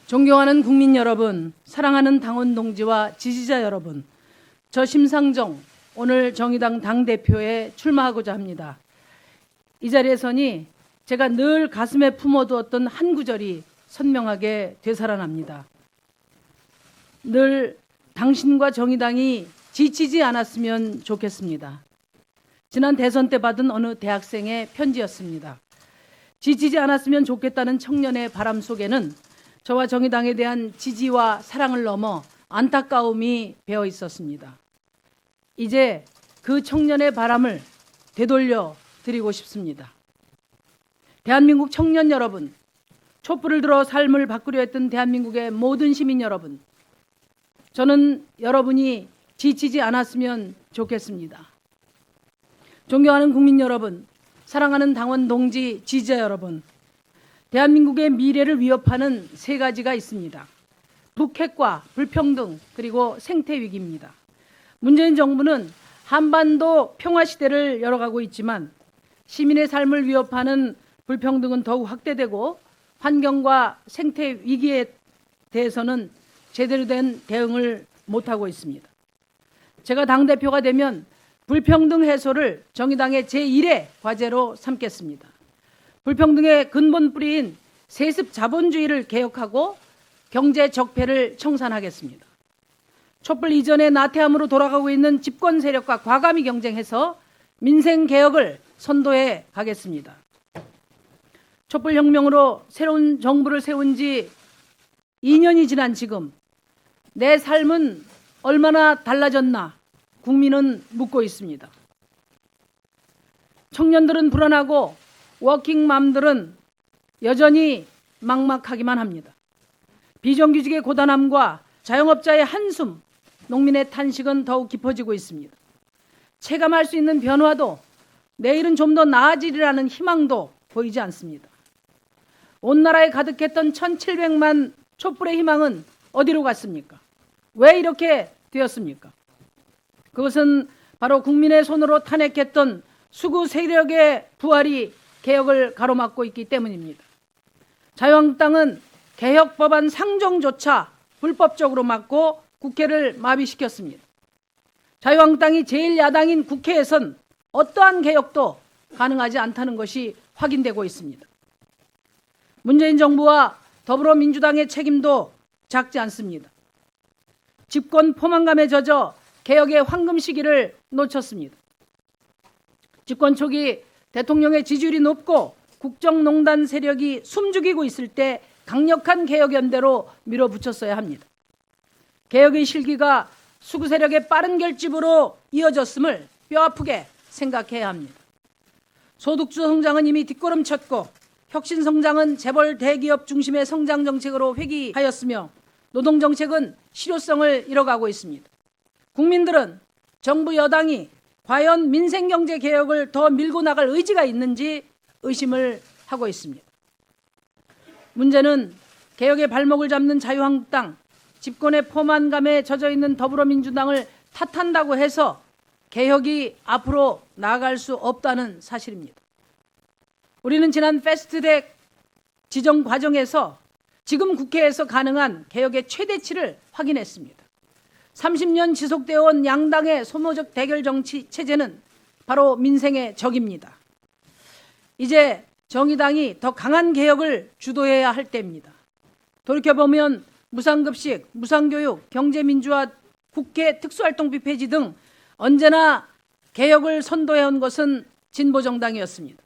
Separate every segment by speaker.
Speaker 1: 존경하는 국민 여러분, 사랑하는 당원 동지와 지지자 여러분, 저 심상정 오늘 정의당 당대표에 출마하고자 합니다. 이 자리에 서니 제가 늘 가슴에 품어두었던 한 구절이 선명하게 되살아납니다. 늘 당신과 정의당이 지치지 않았으면 좋겠습니다. 지난 대선 때 받은 어느 대학생의 편지였습니다. 지치지 않았으면 좋겠다는 청년의 바람 속에는 저와 정의당에 대한 지지와 사랑을 넘어 안타까움이 배어 있었습니다. 이제 그 청년의 바람을 되돌려 드리고 싶습니다. 대한민국 청년 여러분, 촛불을 들어 삶을 바꾸려 했던 대한민국의 모든 시민 여러분, 저는 여러분이 지치지 않았으면 좋겠습니다. 존경하는 국민 여러분, 사랑하는 당원 동지, 지지자 여러분, 대한민국의 미래를 위협하는 세 가지가 있습니다. 북핵과 불평등 그리고 생태 위기입니다. 문재인 정부는 한반도 평화 시대를 열어가고 있지만 시민의 삶을 위협하는 불평등은 더욱 확대되고 환경과 생태 위기에 대해서는 제대로 된 대응을 못하고 있습니다. 제가 당대표가 되면 불평등 해소를 정의당의 제1의 과제로 삼겠습니다. 불평등의 근본 뿌리인 세습 자본주의를 개혁하고 경제 적폐를 청산하겠습니다. 촛불 이전의 나태함으로 돌아가고 있는 집권 세력과 과감히 경쟁해서 민생 개혁을 선도해 가겠습니다. 촛불 혁명으로 새로운 정부를 세운 지 2년이 지난 지금 내 삶은 얼마나 달라졌나 국민은 묻고 있습니다. 청년들은 불안하고 워킹맘들은 여전히 막막하기만 합니다. 비정규직의 고단함과 자영업자의 한숨, 농민의 탄식은 더욱 깊어지고 있습니다. 체감할 수 있는 변화도 내일은 좀 더 나아지리라는 희망도 보이지 않습니다. 온 나라에 가득했던 1700만 촛불의 희망은 어디로 갔습니까? 왜 이렇게 되었습니까? 그것은 바로 국민의 손으로 탄핵했던 수구 세력의 부활이 개혁을 가로막고 있기 때문입니다. 자유한국당은 개혁 법안 상정조차 불법적으로 막고 국회를 마비시켰습니다. 자유한국당이 제1야당인 국회에선 어떠한 개혁도 가능하지 않다는 것이 확인되고 있습니다. 문재인 정부와 더불어민주당의 책임도 작지 않습니다. 집권 포만감에 젖어 개혁의 황금 시기를 놓쳤습니다. 집권 초기 대통령의 지지율이 높고 국정농단 세력이 숨죽이고 있을 때 강력한 개혁연대로 밀어붙였어야 합니다. 개혁의 실기가 수구 세력의 빠른 결집으로 이어졌음을 뼈아프게 생각해야 합니다. 소득주 성장은 이미 뒷걸음쳤고 혁신 성장은 재벌 대기업 중심의 성장 정책으로 회귀하였으며 노동 정책은 실효성을 잃어가고 있습니다. 국민들은 정부 여당이 과연 민생경제 개혁을 더 밀고 나갈 의지가 있는지 의심을 하고 있습니다. 문제는 개혁의 발목을 잡는 자유한국당, 집권의 포만감에 젖어있는 더불어민주당을 탓한다고 해서 개혁이 앞으로 나아갈 수 없다는 사실입니다. 우리는 지난 패스트트랙 지정 과정에서 지금 국회에서 가능한 개혁의 최대치를 확인했습니다. 30년 지속되어 온 양당의 소모적 대결 정치 체제는 바로 민생의 적입니다. 이제 정의당이 더 강한 개혁을 주도해야 할 때입니다. 돌이켜보면 무상급식, 무상교육, 경제민주화, 국회 특수활동비 폐지 등 언제나 개혁을 선도해온 것은 진보정당이었습니다.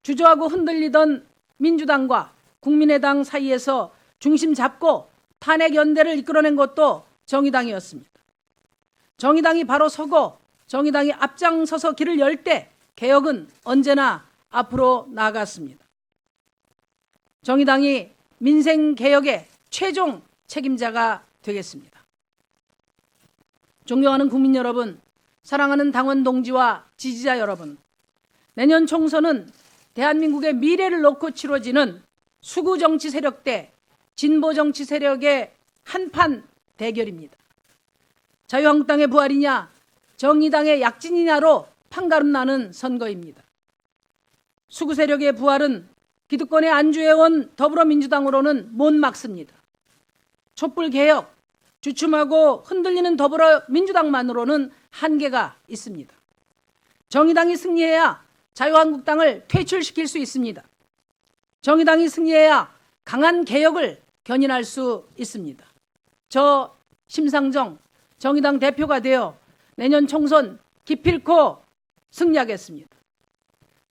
Speaker 1: 주저하고 흔들리던 민주당과 국민의당 사이에서 중심 잡고 탄핵 연대를 이끌어낸 것도 정의당이었습니다. 정의당이 바로 서고 정의당이 앞장서서 길을 열 때 개혁은 언제나 앞으로 나아갔습니다. 정의당이 민생 개혁의 최종 책임자가 되겠습니다. 존경하는 국민 여러분, 사랑하는 당원 동지와 지지자 여러분, 내년 총선은 대한민국의 미래를 놓고 치러지는 수구 정치 세력 대 진보 정치 세력의 한판 대결입니다. 자유한국당의 부활이냐 정의당의 약진이냐로 판가름 나는 선거입니다. 수구 세력의 부활은 기득권에 안주해온 더불어민주당으로는 못 막습니다. 촛불개혁, 주춤하고 흔들리는 더불어민주당만으로는 한계가 있습니다. 정의당이 승리해야 자유한국당을 퇴출시킬 수 있습니다. 정의당이 승리해야 강한 개혁을 견인할 수 있습니다. 저 심상정 정의당 대표가 되어 내년 총선 기필코 승리하겠습니다.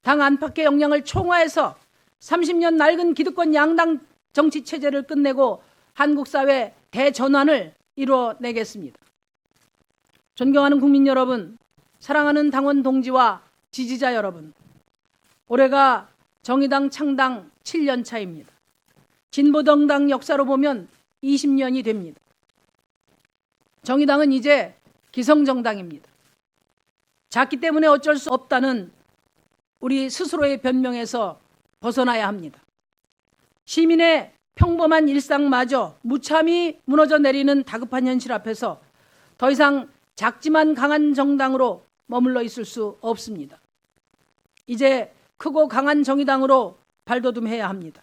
Speaker 1: 당 안팎의 역량을 총화해서 30년 낡은 기득권 양당 정치 체제를 끝내고 한국 사회 대전환을 이루어내겠습니다. 존경하는 국민 여러분, 사랑하는 당원 동지와 지지자 여러분, 올해가 정의당 창당 7년 차입니다. 진보정당 역사로 보면 20년이 됩니다. 정의당은 이제 기성정당입니다. 작기 때문에 어쩔 수 없다는 우리 스스로의 변명에서 벗어나야 합니다. 시민의 평범한 일상마저 무참히 무너져 내리는 다급한 현실 앞에서 더 이상 작지만 강한 정당으로 머물러 있을 수 없습니다. 이제 크고 강한 정의당으로 발돋움해야 합니다.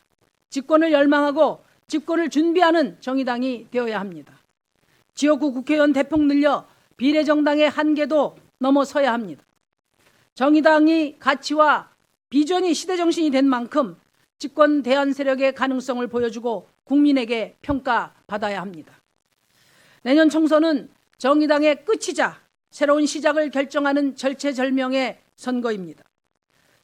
Speaker 1: 집권을 열망하고 집권을 준비하는 정의당이 되어야 합니다. 지역구 국회의원 대폭 늘려 비례정당의 한계도 넘어서야 합니다. 정의당이 가치와 비전이 시대정신이 된 만큼 집권 대안 세력의 가능성을 보여주고 국민에게 평가받아야 합니다. 내년 총선은 정의당의 끝이자 새로운 시작을 결정하는 절체절명의 선거입니다.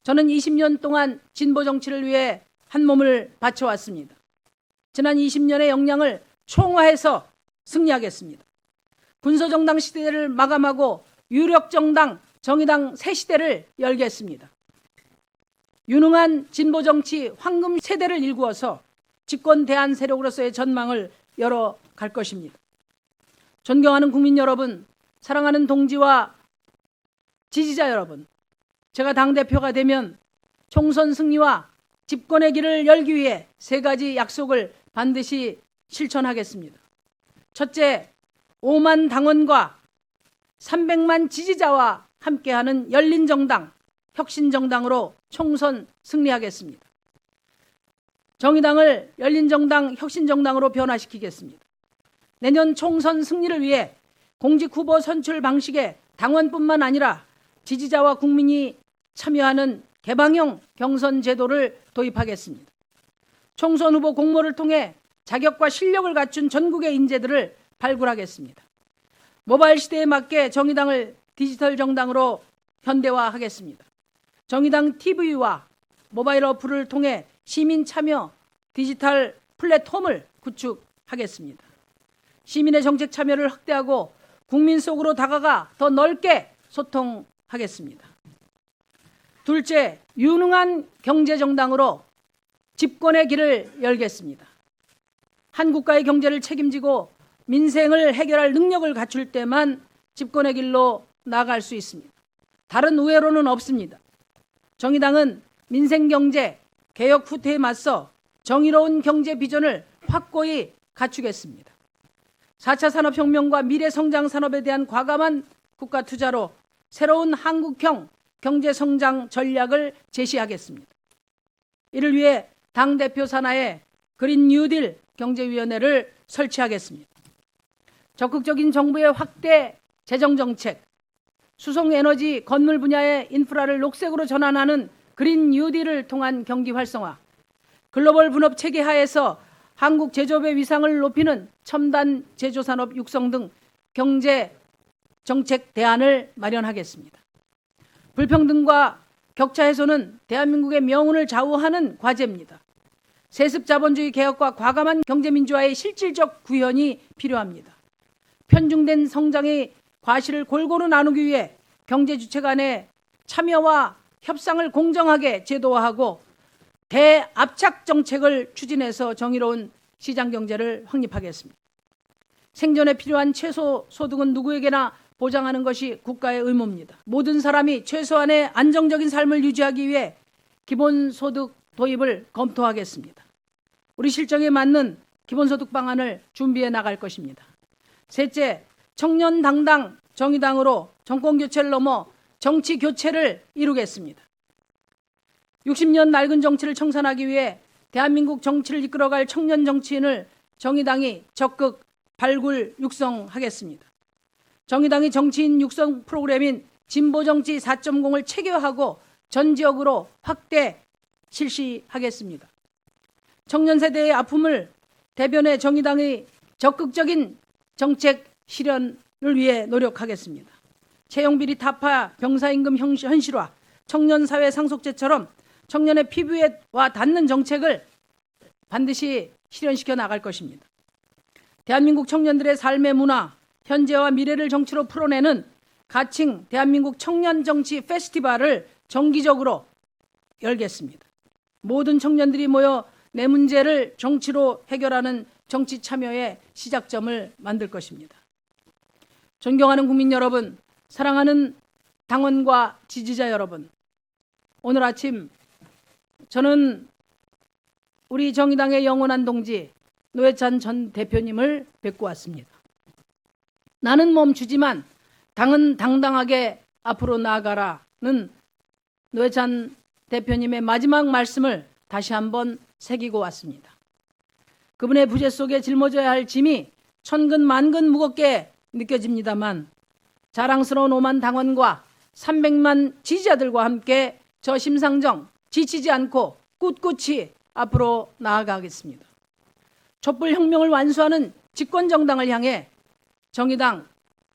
Speaker 1: 저는 20년 동안 진보 정치를 위해 한 몸을 바쳐왔습니다. 지난 20년의 역량을 총화해서 승리하겠습니다. 군소정당 시대를 마감하고 유력정당 정의당 새 시대를 열겠습니다. 유능한 진보정치 황금 세대를 일구어서 집권 대안 세력으로서의 전망을 열어갈 것입니다. 존경하는 국민 여러분, 사랑하는 동지와 지지자 여러분, 제가 당대표가 되면 총선 승리와 집권의 길을 열기 위해 3가지 약속을 반드시 실천하겠습니다. 첫째, 5만 당원과 300만 지지자와 함께하는 열린정당, 혁신정당으로 총선 승리하겠습니다. 정의당을 열린정당, 혁신정당으로 변화시키겠습니다. 내년 총선 승리를 위해 공직 후보 선출 방식에 당원뿐만 아니라 지지자와 국민이 참여하는 개방형 경선 제도를 도입하겠습니다. 총선 후보 공모를 통해 자격과 실력을 갖춘 전국의 인재들을 발굴하겠습니다. 모바일 시대에 맞게 정의당을 디지털 정당으로 현대화하겠습니다. 정의당 TV와 모바일 어플을 통해 시민 참여 디지털 플랫폼을 구축하겠습니다. 시민의 정책 참여를 확대하고 국민 속으로 다가가 더 넓게 소통하겠습니다. 둘째, 유능한 경제정당으로 집권의 길을 열겠습니다. 한 국가의 경제를 책임지고 민생을 해결할 능력을 갖출 때만 집권의 길로 나아갈 수 있습니다. 다른 우회로는 없습니다. 정의당은 민생경제 개혁 후퇴에 맞서 정의로운 경제 비전을 확고히 갖추겠습니다. 4차 산업혁명과 미래성장 산업에 대한 과감한 국가 투자로 새로운 한국형 경제성장 전략을 제시하겠습니다. 이를 위해 당대표 산하에 그린 뉴딜 경제위원회를 설치하겠습니다. 적극적인 정부의 확대 재정정책, 수송에너지, 건물 분야의 인프라를 녹색으로 전환하는 그린 뉴딜을 통한 경기 활성화, 글로벌 분업 체계 하에서 한국 제조업의 위상을 높이는 첨단 제조산업 육성 등 경제 정책 대안을 마련하겠습니다. 불평등과 격차 해소는 대한민국의 명운을 좌우하는 과제입니다. 세습자본주의 개혁과 과감한 경제민주화의 실질적 구현이 필요합니다. 편중된 성장의 과실을 골고루 나누기 위해 경제주체 간의 참여와 협상을 공정하게 제도화하고 대압착 정책을 추진해서 정의로운 시장경제를 확립하겠습니다. 생존에 필요한 최소 소득은 누구에게나 보장하는 것이 국가의 의무입니다. 모든 사람이 최소한의 안정적인 삶을 유지하기 위해 기본소득 도입을 검토하겠습니다. 우리 실정에 맞는 기본소득 방안을 준비해 나갈 것입니다. 셋째, 청년당당 정의당으로 정권교체를 넘어 정치교체를 이루겠습니다. 60년 낡은 정치를 청산하기 위해 대한민국 정치를 이끌어갈 청년 정치인을 정의당이 적극 발굴 육성하겠습니다. 정의당이 정치인 육성 프로그램인 진보정치 4.0을 체계화하고 전 지역으로 확대 실시하겠습니다. 청년 세대의 아픔을 대변해 정의당의 적극적인 정책 실현을 위해 노력하겠습니다. 채용비리 타파, 병사임금 현실화, 청년사회 상속제처럼 청년의 피부에 와 닿는 정책을 반드시 실현시켜 나갈 것입니다. 대한민국 청년들의 삶의 문화, 현재와 미래를 정치로 풀어내는 가칭 대한민국 청년정치 페스티벌을 정기적으로 열겠습니다. 모든 청년들이 모여 내 문제를 정치로 해결하는 정치 참여의 시작점을 만들 것입니다. 존경하는 국민 여러분, 사랑하는 당원과 지지자 여러분, 오늘 아침 저는 우리 정의당의 영원한 동지 노회찬 전 대표님을 뵙고 왔습니다. 나는 멈추지만 당은 당당하게 앞으로 나아가라는 노회찬 대표님의 마지막 말씀을 다시 한번 새기고 왔습니다. 그분의 부재 속에 짊어져야 할 짐이 천근 만근 무겁게 느껴집니다만 자랑스러운 5만 당원과 300만 지지자들과 함께 저 심상정 지치지 않고 꿋꿋이 앞으로 나아가겠습니다. 촛불혁명을 완수하는 집권정당을 향해 정의당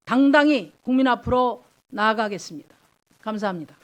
Speaker 1: 당당히 국민 앞으로 나아가겠습니다. 감사합니다.